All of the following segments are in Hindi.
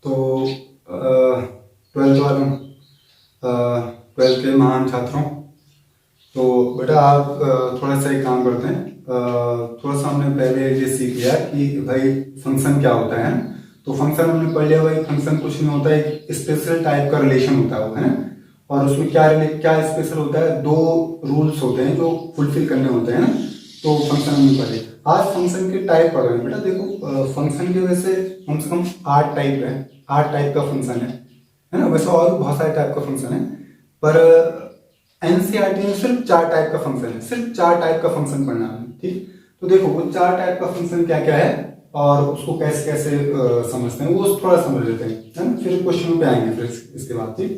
तो ट्वेल्थ वालों, ट्वेल्थ के महान छात्रों, तो बेटा आप थोड़ा सा एक काम करते हैं। थोड़ा सा हमने पहले ये सीख लिया कि भाई फंक्शन क्या होता है। तो फंक्शन हमने पढ़ लिया भाई, फंक्शन कुछ नहीं होता है, एक स्पेशल टाइप का रिलेशन होता है वो, है ना। और उसमें क्या स्पेशल होता है, दो रूल्स होते हैं जो फुलफिल करने होते हैं ना। तो फंक्शन हमने पढ़े। आज फंक्शन के टाइप पढ़ रहे हैं बेटा। देखो फंक्शन के वैसे कम से कम 8 टाइप है, 8 टाइप का फंक्शन है ना। वैसे और बहुत सारे टाइप का फंक्शन है, पर एनसीईआरटी में सिर्फ 4 टाइप का फंक्शन है, सिर्फ 4 टाइप का फंक्शन पढ़ना है, ठीक। तो देखो वो 4 टाइप का फंक्शन क्या क्या है और उसको कैसे कैसे समझते हैं, वो थोड़ा समझ लेते हैं, है ना। फिर क्वेश्चन पे आएंगे फिर इसके बाद, ठीक।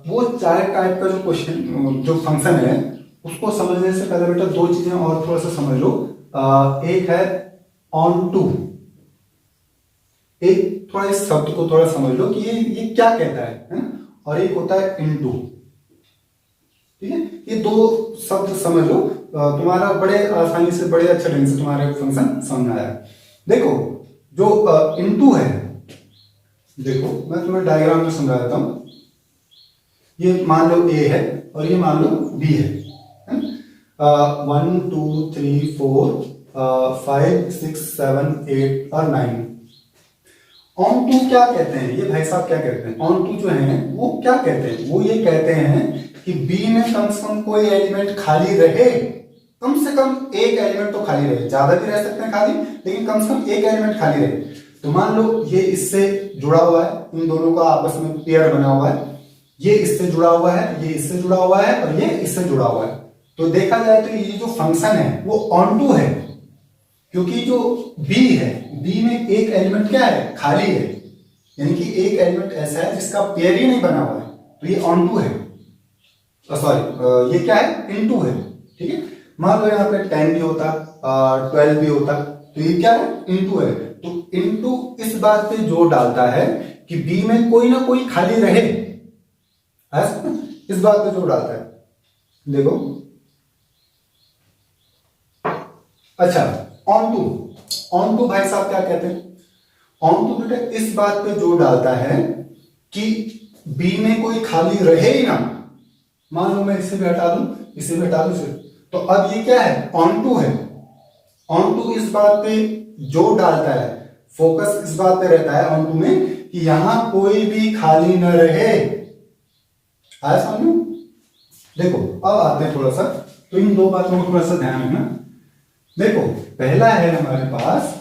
वो 4 टाइप का जो क्वेश्चन जो फंक्शन है उसको समझने से पहले बेटा दो चीजें और थोड़ा सा समझ लो। एक है ऑन टू, एक थोड़ा इस शब्द को थोड़ा समझ लो कि ये क्या कहता है ना। और एक होता है इनटू, ठीक है। ये दो शब्द समझ लो, तुम्हारा बड़े आसानी से, बड़े अच्छे ढंग से तुम्हारे फंक्शन समझ आया। देखो जो इनटू है, देखो मैं तुम्हें डायग्राम में समझा देता हूं। ये मान लो ए है और ये मान लो बी है। 1 2 3 4 5 6 7 8 और 9। ऑन टू क्या कहते हैं, ये भाई साहब क्या कहते हैं, ऑन टू जो है वो क्या कहते हैं, वो ये कहते हैं कि बी में कम से कम कोई एलिमेंट खाली रहे, कम से कम एक एलिमेंट तो खाली रहे, ज्यादा भी रह सकते हैं खाली, लेकिन कम से कम एक एलिमेंट खाली रहे। तो मान लो ये इससे जुड़ा हुआ है, इन दोनों का आपस में पेयर बना हुआ है, ये इससे जुड़ा हुआ है, ये इससे जुड़ा हुआ है और ये इससे जुड़ा हुआ है। तो देखा जाए तो ये जो फंक्शन है वो ऑन टू है, क्योंकि जो बी है, बी में एक एलिमेंट क्या है, खाली है, यानी कि एक एलिमेंट ऐसा है जिसका पेयर ही नहीं बना हुआ है, तो ये ऑन टू है। सॉरी ये क्या है, इनटू है, ठीक है। मान लो यहाँ पे 10 भी होता, 12 भी होता, तो ये क्या है, इनटू है। तो इनटू इस बात पे जोर डालता है कि बी में कोई ना कोई खाली रहे, इस बात पे जोर डालता है। देखो अच्छा, ऑन टू भाई साहब क्या कहते हैं, ऑन टू बेटा इस बात पे जोर डालता है कि बी में कोई खाली रहे ही ना। मान लो मैं इसे भी हटा दूं, इसे भी हटा दूं फिर, तो अब ये क्या है, ऑन टू है। ऑन टू इस बात पे जोर डालता है, फोकस इस बात पे रहता है ऑन टू में कि यहां कोई भी खाली न रहे। आया समझ में? देखो अब आते हैं थोड़ा सा, तो इन दो बातों को थोड़ा सा ध्यान रखना। देखो पहला है हमारे पास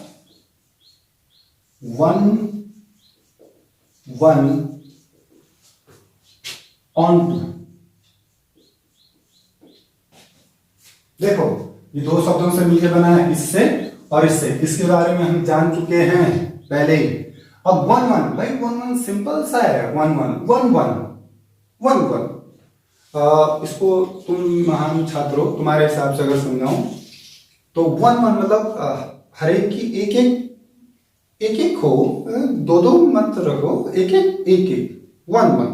1 1 ऑन टू। देखो ये दो शब्दों से मिलकर बना है, इससे और इससे, इसके बारे में हम जान चुके हैं पहले ही। अब 1 1 भाई 1 1 सिंपल सा है, 1 1 1 1 1 1। इसको तुम महान छात्र हो, तुम्हारे हिसाब से अगर समझाऊं तो 1 1 मतलब हर एक की एक एक हो, दो दो मत रखो, एक एक 1 1,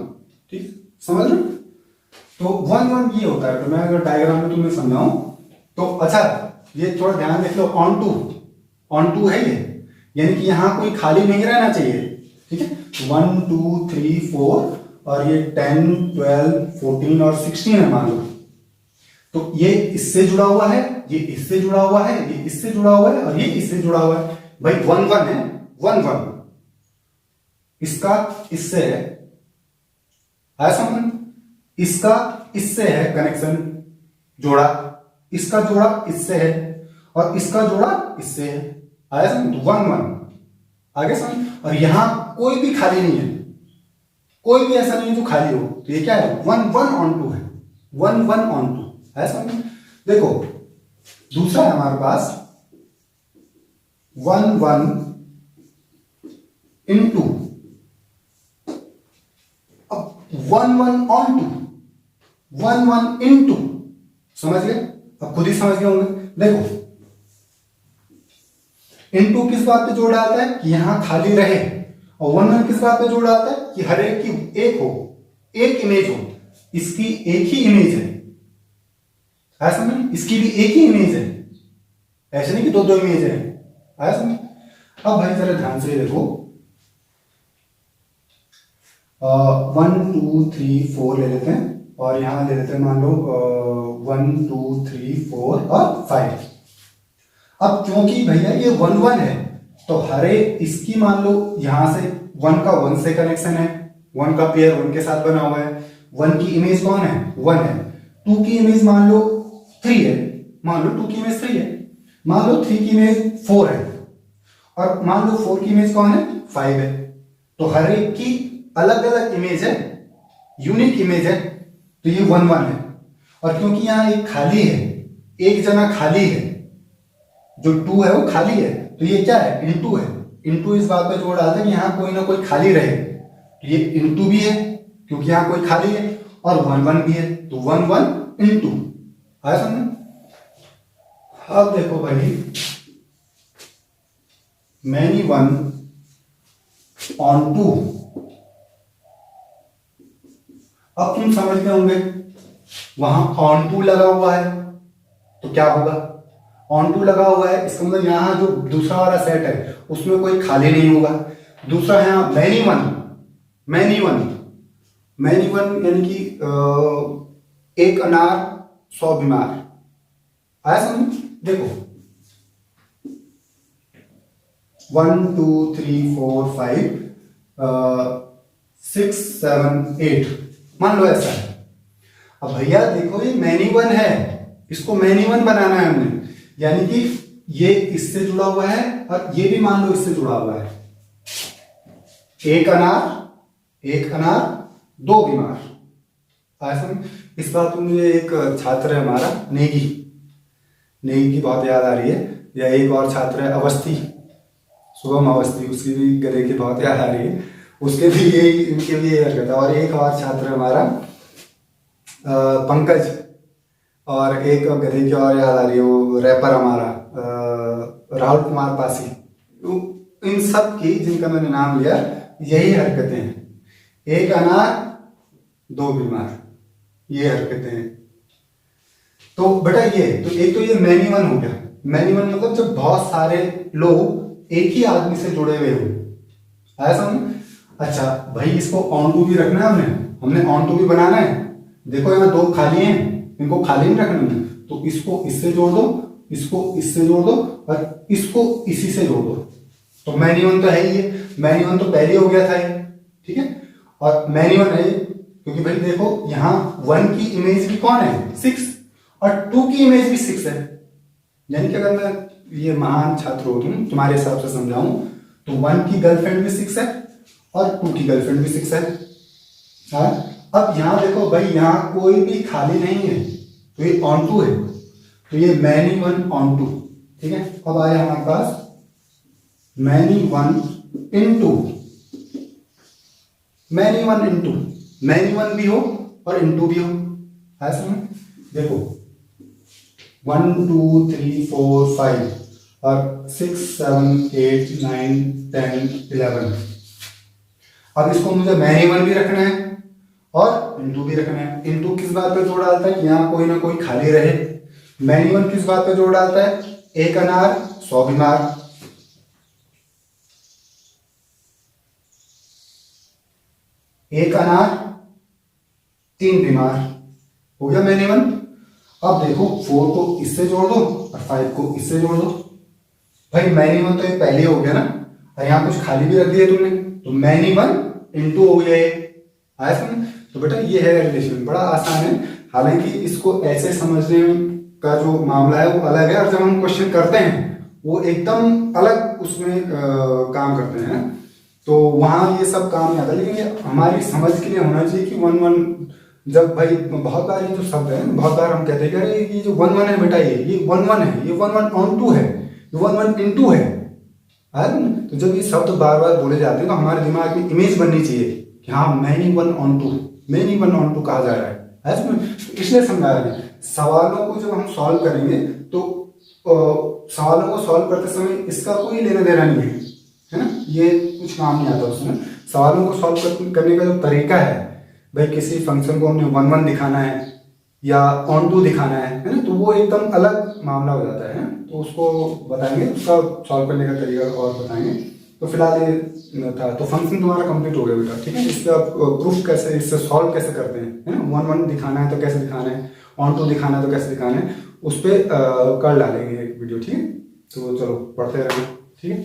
ठीक समझ रहे हो। तो 1 1 ये होता है। तो मैं अगर डायग्राम में तुम्हें समझाऊं तो अच्छा ये थोड़ा ध्यान देख लो, ऑन टू है ये, यानी कि यहां कोई खाली नहीं रहना चाहिए, ठीक है। 1 2 3 4 और ये 10 12 14 और 16 है मान लो। तो ये इससे जुड़ा हुआ है, ये इससे जुड़ा हुआ है, ये इससे जुड़ा हुआ है और ये इससे जुड़ा हुआ है। भाई 1 1 है, 1 1 इसका इससे है, समझ, इसका इससे है कनेक्शन जोड़ा, इसका जोड़ा इससे है और इसका जोड़ा इससे है। आया समझ, 1 1 आगे समझ। और यहां कोई भी खाली नहीं है, कोई भी ऐसा नहीं है जो खाली हो, तो ये क्या है, 1 1 ऑन टू है, 1 1 ऑन टू है समझ। देखो दूसरा है हमारे पास 1 1 इनटू। अब 1 1 ऑन टू, 1 1 इनटू, समझ गए, अब खुद ही समझ गए होंगे। देखो इनटू किस बात पे जोड़ डालता है कि यहां खाली रहे, और 1 1 किस बात पे जोड़ डालता है कि हर एक की एक हो, एक इमेज हो, इसकी एक ही इमेज है, आया समझ, इसकी भी एक ही इमेज है, ऐसे नहीं कि दो दो इमेज है, आया समझ। अब भाई जरा ध्यान से देखो, 1 2 3 4 ले लेते हैं और यहाँ ले लेते हैं मान लो 1 2 3 4 और 5। अब क्योंकि भैया ये 1 1 है तो हरे इसकी मान लो यहां से 1 का 1 से कनेक्शन है, 1 का पेयर 1 के साथ बना हुआ है, 1 की इमेज कौन है 1 है, 2 की इमेज मान लो 3 है, मान लो 2 की इमेज 3 है, मान लो 3 की इमेज 4 है और मान लो 4 की इमेज कौन है 5 है। तो हर एक की अलग अलग इमेज है, यूनिक इमेज है, तो ये 1 1 है। और क्योंकि यहाँ एक खाली है, एक जगह खाली है, जो 2 है वो खाली है, तो ये क्या है इनटू है। इनटू इस बात पे जोड़ डालते हैं कि यहाँ कोई ना कोई खाली रहे, तो ये इनटू भी है क्योंकि यहाँ कोई खाली है और 1 1 भी है, तो 1 1 इनटू। आया समझ? अब देखो भाई मैनी 1 ऑन 2। अब तुम समझते होंगे वहां ऑन 2 लगा हुआ है तो क्या होगा, ऑन 2 लगा हुआ है इसका मतलब यहाँ जो दूसरा वाला सेट है उसमें कोई खाली नहीं होगा। दूसरा है यहाँ many one, many one, many one यानी कि एक अनार 100 बीमार। आया समझ? देखो 1 2 3 4 5 6 7 8 मान लो ऐसा है। अब भैया देखो ये मैनी वन है, इसको मैनी वन बनाना है हमने, यानी कि ये इससे जुड़ा हुआ है और ये भी मान लो इससे जुड़ा हुआ है। एक अनार 2 बीमार। ऐसा इस बात में मुझे एक छात्र है हमारा नेगी की बहुत याद आ रही है, या एक और छात्र है अवस्थी, शुभम अवस्थी, उसकी भी गले की बहुत याद आ रही है, उसके भी यही इनके भी यही हरकत है। और एक और छात्र है हमारा पंकज, और एक गधे की और याद आ रही है वो रैपर हमारा राहुल कुमार पासी। इन सब की जिनका मैंने नाम लिया यही हरकतें हैं, एक अनार 2 बीमार, ये हरकतें हैं। तो बेटा ये तो एक तो ये मैनी वन हो गया। मैनी वन मतलब जब बहुत सारे लोग एक ही आदमी से जुड़े हुए हो। आया समझ? अच्छा भाई इसको ऑन टू भी रखना है, हमने ऑन टू भी बनाना है। देखो यहाँ 2 खाली हैं, इनको खाली नहीं रखना है, तो इसको इससे जोड़ दो, इसको इससे जोड़ दो और इसको इसी से जोड़ दो। तो मैनी वन तो है ही है, मैनी वन तो पहले हो गया था ये, ठीक है। और मैनी वन है क्योंकि भाई देखो यहाँ 1 की इमेज भी कौन है 6 और 2 की इमेज भी 6 है। यानी कि अगर मैं ये महान छात्र हो तुम्हारे हिसाब से समझाऊं तो 1 की गर्लफ्रेंड भी 6 है और 2 की गर्लफ्रेंड भी 6 है। हाँ? अब यहाँ देखो भाई यहाँ कोई भी खाली नहीं है तो ये ऑन टू है, तो ये मैनी वन ऑन टू, ठीक है। अब आया हमारे पास many one into, many one into, many one भी हो और इनटू भी हो। ऐसा में देखो 1 2 3 4 5 और 6 7 8 9 10 11। अब इसको मुझे मैनी वन भी रखना है और इनटू भी रखना है। इनटू किस बात पे जोड़ डालता है, यहाँ कोई ना कोई खाली रहे। मैनी वन किस बात पे जोड़ डालता है, एक अनार 100 बीमार। एक अनार 3 बीमार हो गया मैनी वन। अब देखो 4 को इससे जोड़ दो और 5 को इससे जोड़ दो। भाई मैनी वन तो ये पहले हो गया ना, और यहाँ कुछ खाली भी रख दिया तुमने, तो मैनी वन इनटू हो गया ये। आया समझ? तो बेटा ये है रिलेशन, बड़ा आसान है। हालांकि इसको ऐसे समझने का जो मामला है वो अलग है, और जब हम क्वेश्चन करते हैं वो एकदम अलग उसमें काम करते हैं, तो वहां ये सब काम नहीं आता। लेकिन ये हमारी समझ के लिए होना चाहिए कि 1 1 जब भाई बहुत बार ये जो शब्द है, बहुत बार हम कहते हैं कि ये जो 1 1 है बेटा ये 1 1 है, ये 1 1 ऑन टू है, ये 1 1 इनटू है। तो जब ये शब्द बार बार बोले जाते हैं तो हमारे दिमाग में इमेज बननी चाहिए कि हाँ many one onto, many one onto कहा जा रहा है। इसलिए समझा रहे हैं। सवालों को जब हम सॉल्व करेंगे तो सवालों को सॉल्व करते समय इसका कोई लेना देना नहीं है ना, ये कुछ काम नहीं आता उसमें। सवालों को सॉल्व करने का जो तरीका है, भाई किसी फंक्शन को हमने 1 1 दिखाना है या ऑन टू दिखाना है ना, तो वो एकदम अलग मामला हो जाता है। तो उसको बताएंगे, उसका सॉल्व करने का तरीका और बताएंगे। तो फिलहाल ये था, तो फंक्शन तुम्हारा कंप्लीट हो गया बेटा, ठीक है। इसका प्रूफ कैसे, इससे सॉल्व कैसे करते हैं, है ना। 1 1 दिखाना है तो कैसे दिखाना है, ऑन टू दिखाना है तो कैसे दिखाना है, उस पर कर डालेंगे एक वीडियो, ठीक है। तो चलो पढ़ते रहेंगे, ठीक है।